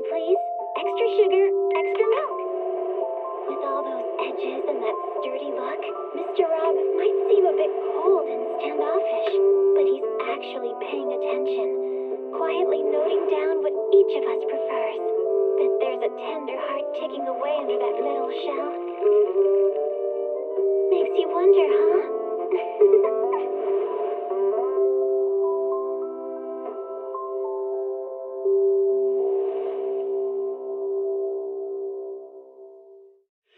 latte, please. Extra sugar, extra milk. With all those edges and that sturdy look, Mr. Rob might seem a bit cold and standoffish, but he's actually paying attention, quietly noting down what each of us prefers. Bet there's a tender heart ticking away under that little shell. Makes you wonder, huh?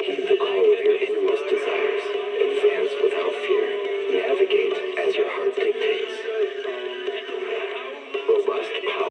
The call of your inmost desires. Advance without fear. Navigate as your heart dictates. Robust power.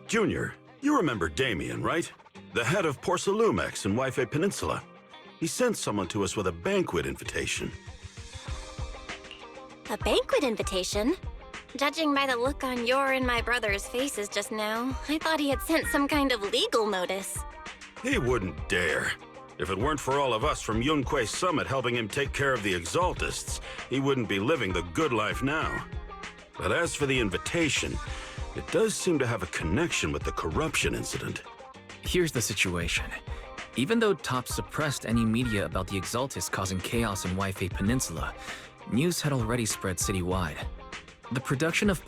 Junior, you remember Damien, right? The head of Porcelumex in Wi-Fi Peninsula. He sent someone to us with a banquet invitation. A banquet invitation? Judging by the look on your and my brother's faces just now, I thought he had sent some kind of legal notice. He wouldn't dare. If it weren't for all of us from Yunque Summit helping him take care of the Exaltists, he wouldn't be living the good life now. But as for the invitation, it does seem to have a connection with the corruption incident. Here's the situation. Even though Top suppressed any media about the Exaltists causing chaos in Wi-Fi Peninsula, news had already spread citywide. The production of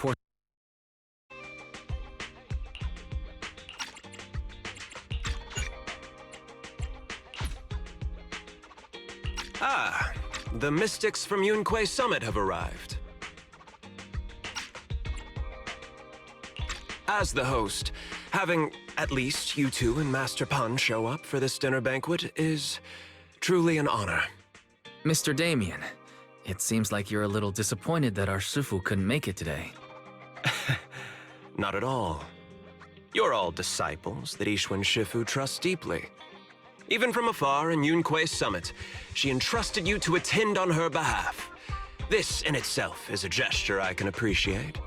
Ah, the mystics from Yunque Summit have arrived. As the host, having at least you two and Master Pun show up for this dinner banquet is truly an honor. Mr. Damien, it seems like you're a little disappointed that our Shifu couldn't make it today. Not at all. You're all disciples that Ishwan Shifu trusts deeply. Even from afar in Yunque Summit, she entrusted you to attend on her behalf. This in itself is a gesture I can appreciate.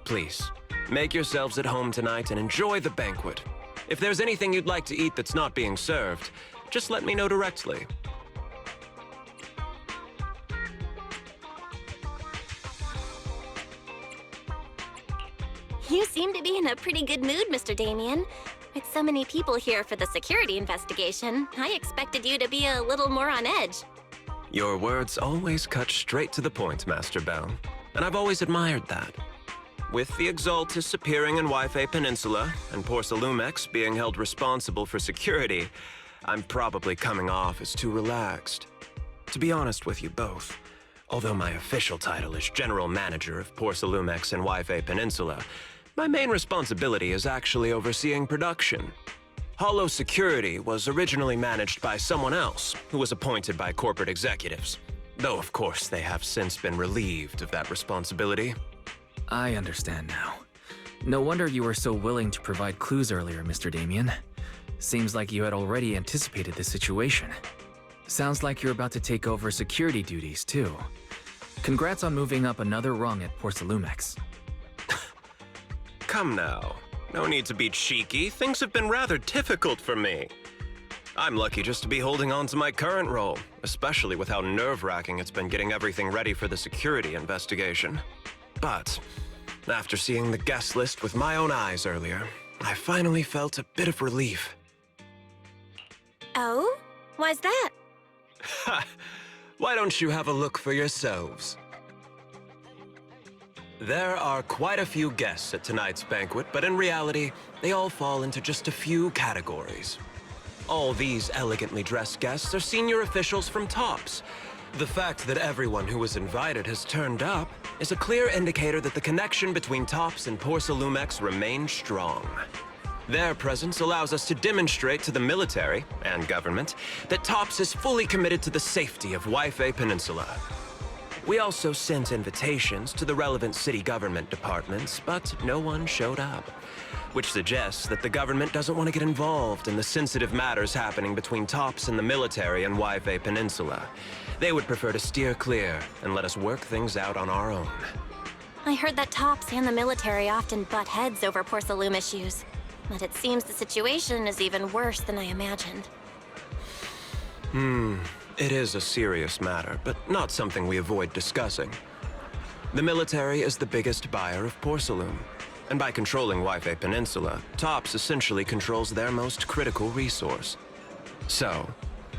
Please, make yourselves at home tonight and enjoy the banquet. If there's anything you'd like to eat that's not being served, just let me know directly. You seem to be in a pretty good mood, Mr. Damien. With so many people here for the security investigation, I expected you to be a little more on edge. Your words always cut straight to the point, Master Bell, and I've always admired that. With the Exaltists appearing in Wi-Fi Peninsula and Porcelumex being held responsible for security, I'm probably coming off as too relaxed. To be honest with you both, although my official title is General Manager of Porcelumex and Wi-Fi Peninsula, my main responsibility is actually overseeing production. Hollow Security was originally managed by someone else who was appointed by corporate executives, though of course they have since been relieved of that responsibility. I understand now. No wonder you were so willing to provide clues earlier, Mr. Damien. Seems like you had already anticipated the situation. Sounds like you're about to take over security duties, too. Congrats on moving up another rung at Porsalumex. Come now. No need to be cheeky. Things have been rather difficult for me. I'm lucky just to be holding on to my current role, especially with how nerve-wracking it's been getting everything ready for the security investigation. But after seeing the guest list with my own eyes earlier, I finally felt a bit of relief. Oh? Why's that? Ha! Why don't you have a look for yourselves? There are quite a few guests at tonight's banquet, but in reality, they all fall into just a few categories. All these elegantly dressed guests are senior officials from TOPS. The fact that everyone who was invited has turned up is a clear indicator that the connection between TOPS and Porsalumex remains strong. Their presence allows us to demonstrate to the military and government that TOPS is fully committed to the safety of Waifei Peninsula. We also sent invitations to the relevant city government departments, but no one showed up, which suggests that the government doesn't want to get involved in the sensitive matters happening between TOPS and the military and Waifei Peninsula. They would prefer to steer clear and let us work things out on our own. I heard that TOPS and the military often butt heads over Porsalume issues, but it seems the situation is even worse than I imagined. It is a serious matter, but not something we avoid discussing. The military is the biggest buyer of Porsalume, and by controlling Waifei Peninsula, TOPS essentially controls their most critical resource. So,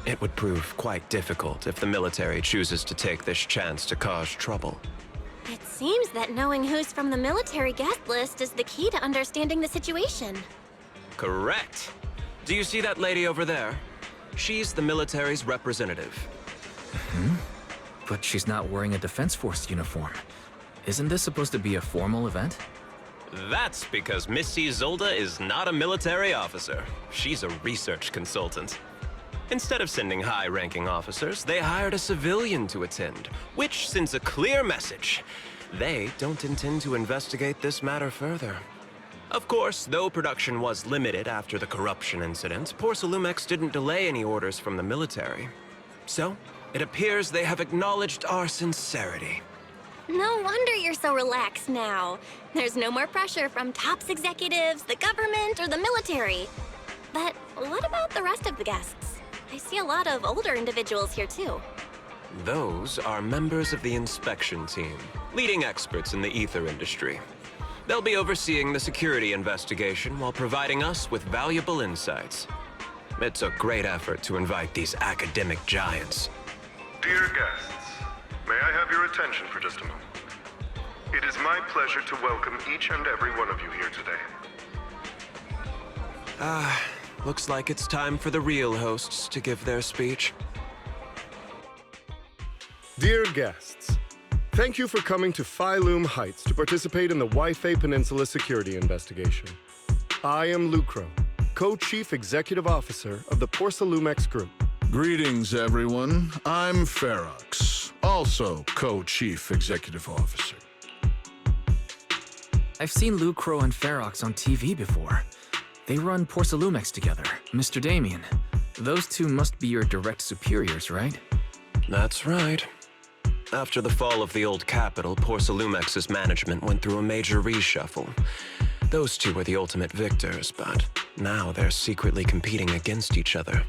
it would prove quite difficult if the military chooses to take this chance to cause trouble. It seems that knowing who's from the military guest list is the key to understanding the situation. Correct. Do you see that lady over there? She's the military's representative. But she's not wearing a Defense Force uniform. Isn't this supposed to be a formal event? That's because Missy Zolda is not a military officer. She's a research consultant. Instead of sending high-ranking officers, they hired a civilian to attend, which sends a clear message. They don't intend to investigate this matter further. Of course, though production was limited after the corruption incident, Porsalumex didn't delay any orders from the military. So, it appears they have acknowledged our sincerity. No wonder you're so relaxed now. There's no more pressure from TOPS executives, the government, or the military. But what about the rest of the guests? I see a lot of older individuals here too. Those are members of the inspection team, leading experts in the ether industry. They'll be overseeing the security investigation while providing us with valuable insights. It took great effort to invite these academic giants. Dear guests, may I have your attention for just a moment? It is my pleasure to welcome each and every one of you here today. Looks like it's time for the real hosts to give their speech. Dear guests, thank you for coming to Phi-Lume Heights to participate in the Waifei Peninsula security investigation. I am Lucro, Co-Chief Executive Officer of the Porsalumex Group. Greetings, everyone. I'm Ferox, also Co-Chief Executive Officer. I've seen Lucro and Ferox on TV before. They run Porsalumex together, Mr. Damien. Those two must be your direct superiors, right? That's right. After the fall of the old capital, Porsalumex's management went through a major reshuffle. Those two were the ultimate victors, but now they're secretly competing against each other.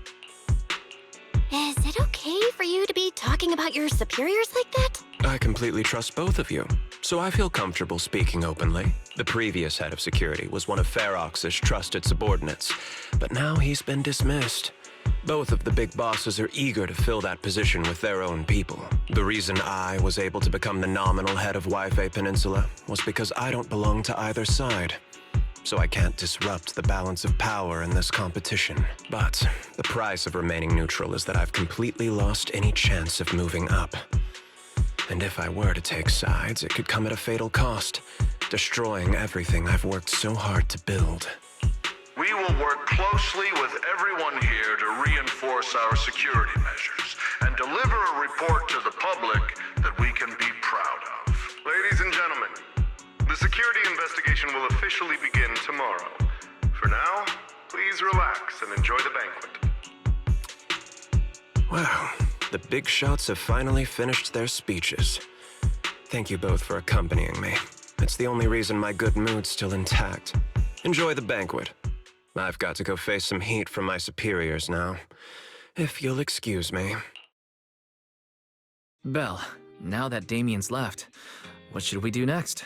Is it okay for you to be talking about your superiors like that? I completely trust both of you, so I feel comfortable speaking openly. The previous head of security was one of Ferox's trusted subordinates, but now he's been dismissed. Both of the big bosses are eager to fill that position with their own people. The reason I was able to become the nominal head of Waifei Peninsula was because I don't belong to either side. So I can't disrupt the balance of power in this competition. But the price of remaining neutral is that I've completely lost any chance of moving up. And if I were to take sides, it could come at a fatal cost, destroying everything I've worked so hard to build. We will work closely with everyone here to reinforce our security measures and deliver a report to the public that we can be proud of. Ladies and gentlemen, the security investigation will officially begin tomorrow. For now, please relax and enjoy the banquet. Wow, the big shots have finally finished their speeches. Thank you both for accompanying me. It's the only reason my good mood's still intact. Enjoy the banquet. I've got to go face some heat from my superiors now. If you'll excuse me. Belle, now that Damien's left, what should we do next?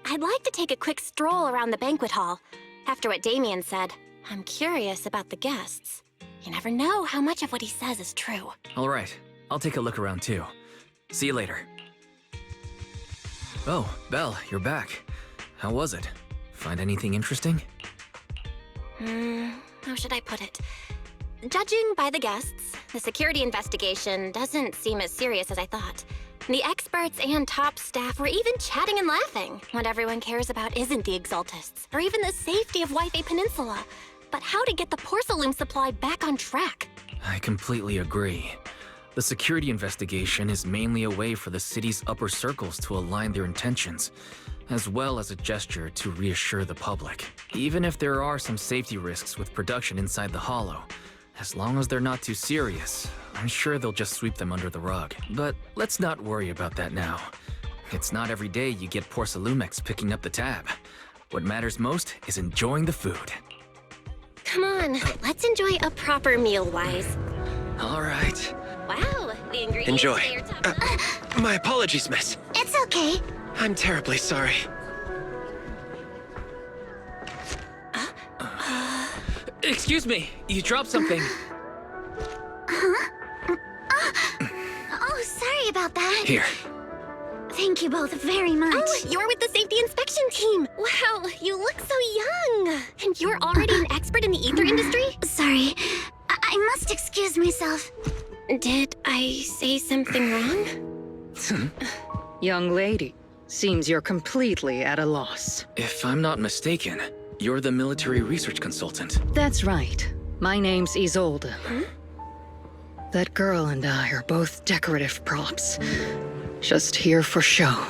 I'd like to take a quick stroll around the banquet hall. After what Damien said, I'm curious about the guests. You never know how much of what he says is true. All right, I'll take a look around too. See you later. Oh, Belle, you're back. How was it? Find anything interesting? How should I put it? Judging by the guests, the security investigation doesn't seem as serious as I thought. The experts and top staff were even chatting and laughing. What everyone cares about isn't the Exaltists, or even the safety of Wife Peninsula, but how to get the porcelain supply back on track. I completely agree. The security investigation is mainly a way for the city's upper circles to align their intentions, as well as a gesture to reassure the public. Even if there are some safety risks with production inside the Hollow, as long as they're not too serious, I'm sure they'll just sweep them under the rug. But let's not worry about that now. It's not every day you get Porcelumex picking up the tab. What matters most is enjoying the food. Come on, let's enjoy a proper meal, Wise. All right. Wow, the ingredients Enjoy. say you're top- My apologies, miss. It's okay. I'm terribly sorry. Excuse me, you dropped something. Oh, sorry about that. Here. Thank you both very much. Oh, you're with the safety inspection team. Wow, you look so young. And you're already an expert in the ether industry? Sorry. I must excuse myself. Did I say something wrong? Young lady, seems you're completely at a loss. If I'm not mistaken, you're the military research consultant. That's right. My name's Isolde. That girl and I are both decorative props. Just here for show.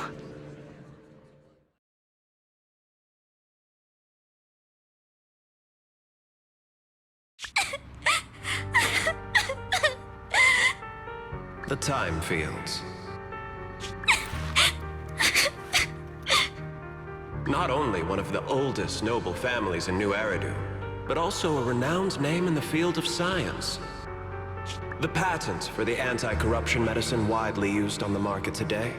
The time fields. Not only one of the oldest noble families in New Eridu, but also a renowned name in the field of science. The patent for the anti-corruption medicine widely used on the market today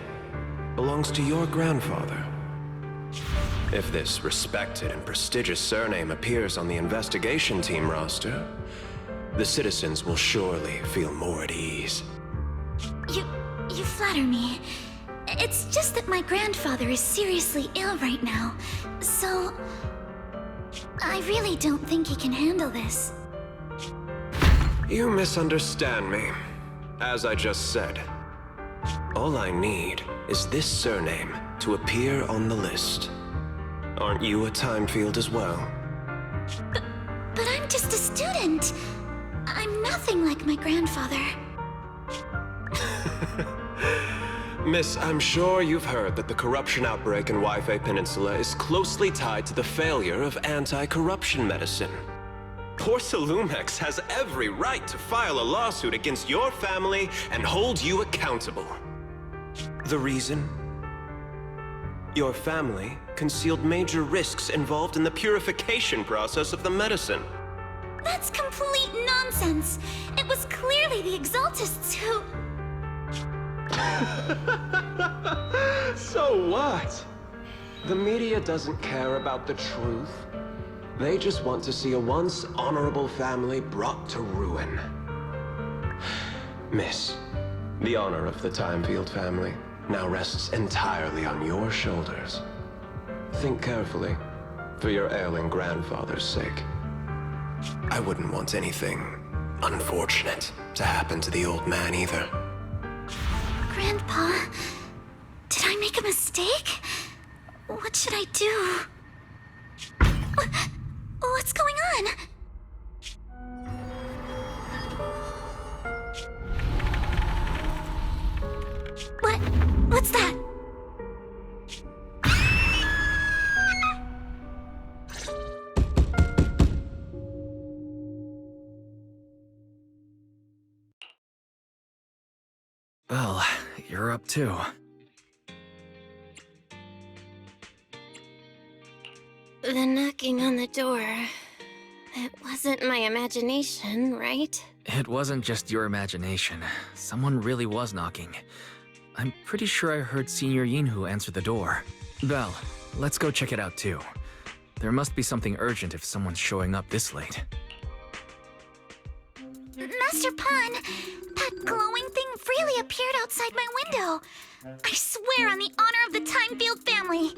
belongs to your grandfather. If this respected and prestigious surname appears on the investigation team roster, the citizens will surely feel more at ease. You flatter me. It's just that my grandfather is seriously ill right now, so I really don't think he can handle this. You misunderstand me. As I just said, all I need is this surname to appear on the list. Aren't you a time field as well? But I'm just a student. I'm nothing like my grandfather. Miss, I'm sure you've heard that the corruption outbreak in Wi-Fi Peninsula is closely tied to the failure of anti-corruption medicine. Porcelumex has every right to file a lawsuit against your family and hold you accountable. The reason? Your family concealed major risks involved in the purification process of the medicine. That's complete nonsense. It was clearly the Exaltists who... So what? The media doesn't care about the truth. They just want to see a once honorable family brought to ruin. Miss, the honor of the Timefield family now rests entirely on your shoulders. Think carefully, for your ailing grandfather's sake. I wouldn't want anything unfortunate to happen to the old man either. Grandpa, did I make a mistake? What should I do? What's going on? What's that? Well, you're up too. The knocking on the door. It wasn't my imagination, right? It wasn't just your imagination. Someone really was knocking. I'm pretty sure I heard Senior Yinhu answer the door. Belle, let's go check it out too. There must be something urgent if someone's showing up this late. Master Pun, that glowing thing really appeared outside my window. I swear on the honor of the Timefield family.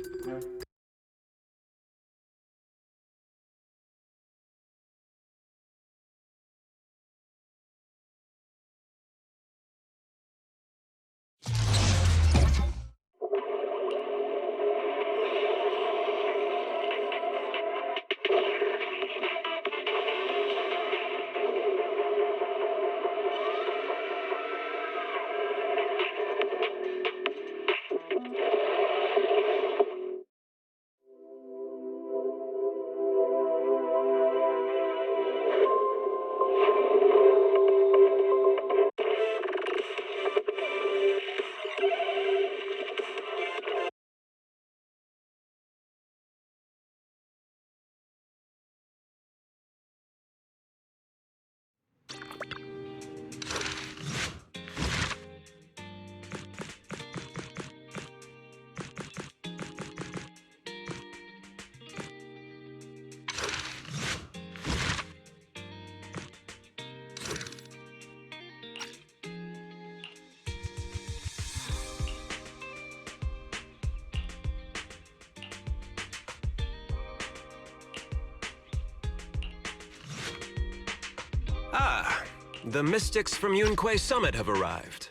Ah, the mystics from Yunquei Summit have arrived.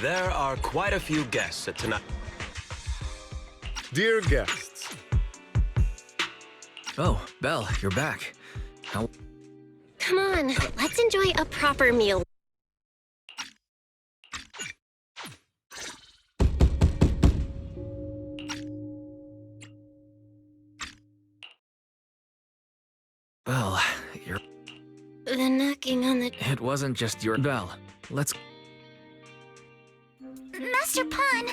There are quite a few guests at tonight. Dear guests, Oh, Belle, you're back. How? Come on, let's enjoy a proper meal. Belle, you're... The knocking on the... It wasn't just your... Belle, let's... Master Pun,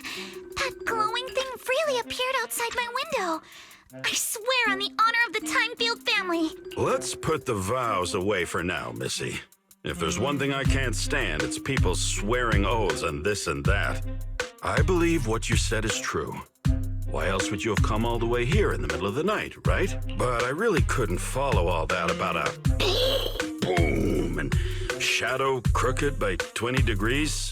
that glowing thing really appeared outside my window. I swear on the honor of the Timefield family. Let's put the vows away for now, Missy. If there's one thing I can't stand, it's people swearing oaths and this and that. I believe what you said is true. Why else would you have come all the way here in the middle of the night, right? But I really couldn't follow all that about a boom and shadow crooked by 20 degrees.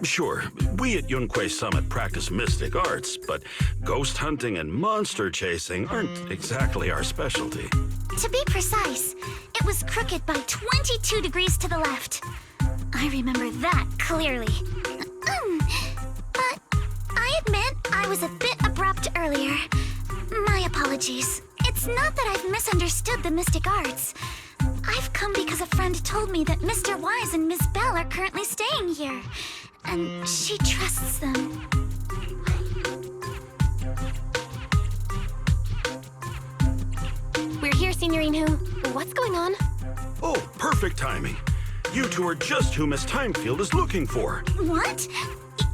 Sure, we at Yunquei Summit practice mystic arts, but ghost hunting and monster chasing aren't exactly our specialty. To be precise, it was crooked by 22 degrees to the left. I remember that clearly. But I admit I was a bit abrupt earlier. My apologies. It's not that I've misunderstood the mystic arts. I've come because a friend told me that Mr. Wise and Miss Bell are currently staying here, and she trusts them. We're here, Senior Yinhu. What's going on? Oh, perfect timing. You two are just who Miss Timefield is looking for. What?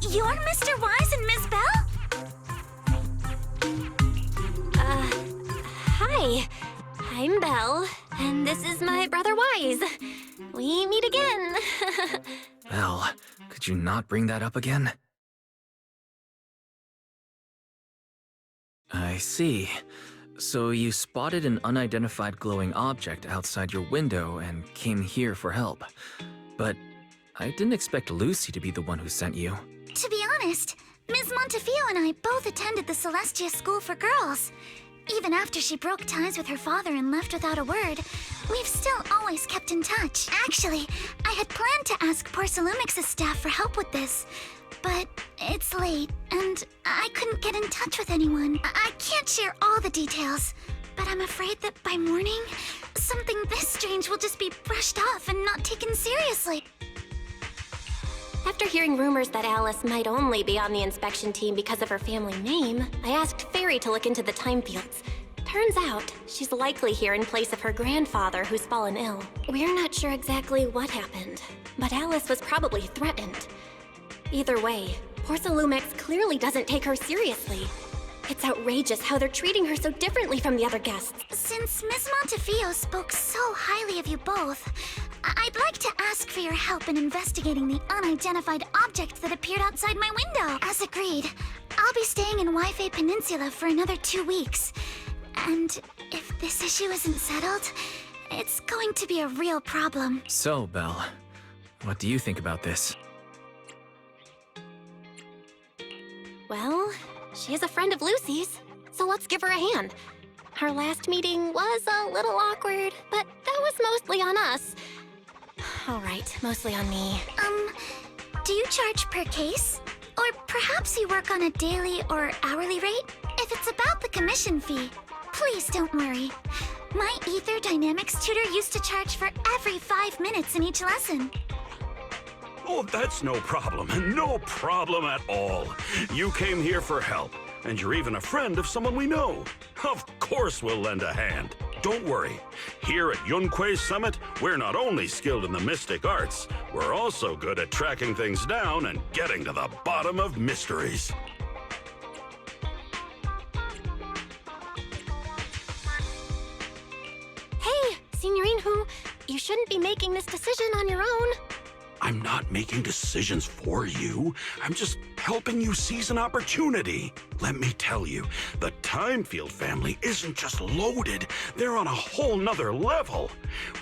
You're Mr. Wise and Miss Bell? Hi. I'm Belle, and this is my brother Wise. We meet again. Belle, could you not bring that up again? I see. So you spotted an unidentified glowing object outside your window and came here for help. But I didn't expect Lucy to be the one who sent you. To be honest, Ms. Montefiore and I both attended the Celestia School for Girls. Even after she broke ties with her father and left without a word, we've still always kept in touch. Actually, I had planned to ask Porcelumix's staff for help with this, but it's late, and I couldn't get in touch with anyone. I can't share all the details, but I'm afraid that by morning, something this strange will just be brushed off and not taken seriously. After hearing rumors that Alice might only be on the inspection team because of her family name, I asked Fairy to look into the time fields. turns out, she's likely here in place of her grandfather who's fallen ill. We're not sure exactly what happened, but Alice was probably threatened. Either way, Porcelumex clearly doesn't take her seriously. It's outrageous how they're treating her so differently from the other guests. Since Ms. Montefiore spoke so highly of you both, I'd like to ask for your help in investigating the unidentified object that appeared outside my window. As agreed, I'll be staying in Wi-Fi Peninsula for another 2 weeks. And if this issue isn't settled, it's going to be a real problem. So, Belle, what do you think about this? Well, she is a friend of Lucy's, so let's give her a hand. Our last meeting was a little awkward, but that was mostly on us. All right, mostly on me. Do you charge per case? Or perhaps you work on a daily or hourly rate? If it's about the commission fee, please don't worry. My Ether Dynamics tutor used to charge for every 5 minutes in each lesson. Oh, that's no problem. No problem at all. You came here for help, and you're even a friend of someone we know. Of course we'll lend a hand. Don't worry. Here at Yunquei Summit, we're not only skilled in the mystic arts, we're also good at tracking things down and getting to the bottom of mysteries. Hey, Signorine Hu, you shouldn't be making this decision on your own. I'm not making decisions for you. I'm just helping you seize an opportunity. Let me tell you, the Timefield family isn't just loaded. They're on a whole nother level.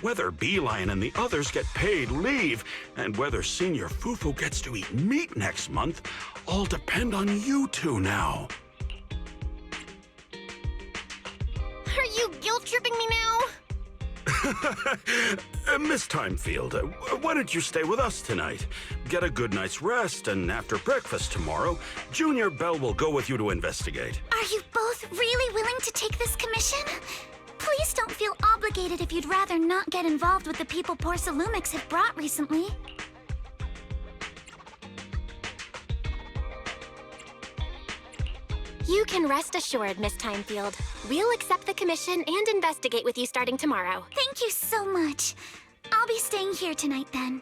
Whether Beeline and the others get paid leave, and whether Senior Fufu gets to eat meat next month, all depend on you two now. Are you guilt-tripping me now? Miss Timefield, why don't you stay with us tonight? Get a good night's rest, and after breakfast tomorrow, Junior Belle will go with you to investigate. Are you both really willing to take this commission? Please don't feel obligated if you'd rather not get involved with the people Porcelumex have brought recently. You can rest assured, Miss Timefield. We'll accept the commission and investigate with you starting tomorrow. Thank you so much. I'll be staying here tonight then.